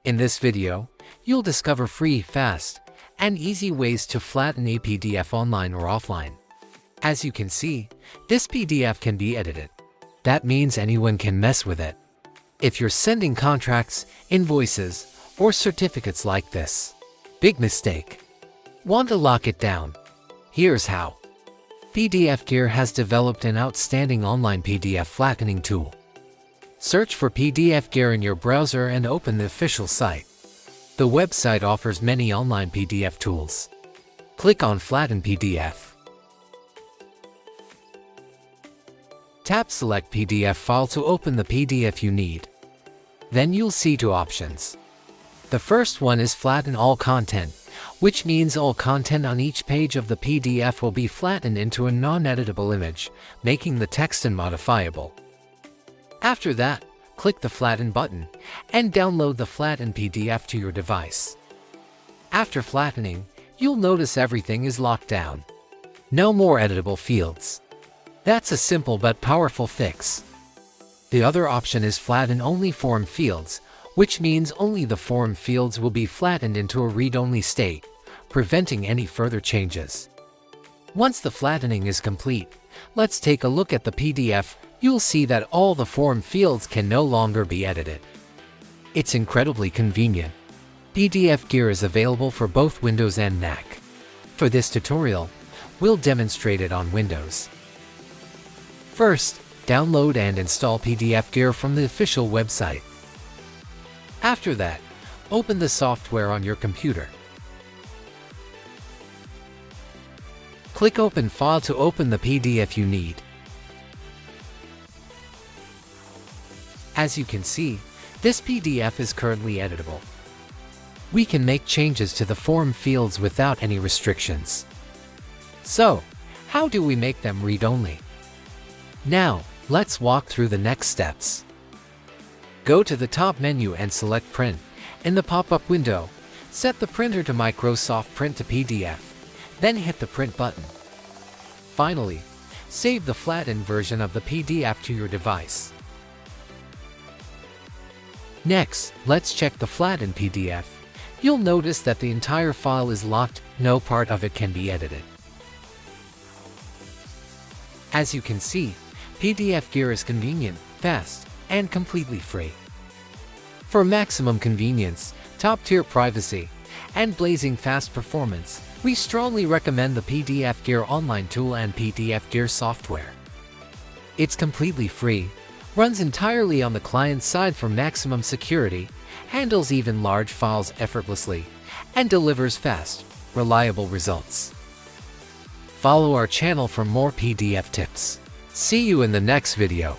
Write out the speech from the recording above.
In this video, you'll discover free, fast, and easy ways to flatten a PDF online or offline. As you can see, this PDF can be edited. That means anyone can mess with it. If you're sending contracts, invoices, or certificates like this, big mistake. Want to lock it down? Here's how. PDFgear has developed an outstanding online PDF flattening tool. Search for PDFgear in your browser and open the official site. The website offers many online PDF tools. Click on Flatten PDF. Tap Select PDF file to open the PDF you need. Then you'll see two options. The first one is Flatten all content, which means all content on each page of the PDF will be flattened into a non-editable image, making the text unmodifiable. After that, click the Flatten button and download the flattened PDF to your device. After flattening, you'll notice everything is locked down. No more editable fields. That's a simple but powerful fix. The other option is Flatten only form fields, which means only the form fields will be flattened into a read-only state, preventing any further changes. Once the flattening is complete, let's take a look at the PDF. You'll see that all the form fields can no longer be edited. It's incredibly convenient. PDFgear is available for both Windows and Mac. For this tutorial, we'll demonstrate it on Windows. First, download and install PDFgear from the official website. After that, open the software on your computer. Click Open File to open the PDF you need. As you can see, this PDF is currently editable. We can make changes to the form fields without any restrictions. So, how do we make them read-only? Now, let's walk through the next steps. Go to the top menu and select Print. In the pop-up window, set the printer to Microsoft Print to PDF, then hit the Print button. Finally, save the flattened version of the PDF to your device. Next, let's check the flattened PDF. You'll notice that the entire file is locked, no part of it can be edited. As you can see, PDFgear is convenient, fast, and completely free. For maximum convenience, top-tier privacy, and blazing fast performance, we strongly recommend the PDFgear Online tool and PDFgear software. It's completely free, runs entirely on the client side for maximum security, handles even large files effortlessly, and delivers fast, reliable results. Follow our channel for more PDF tips. See you in the next video.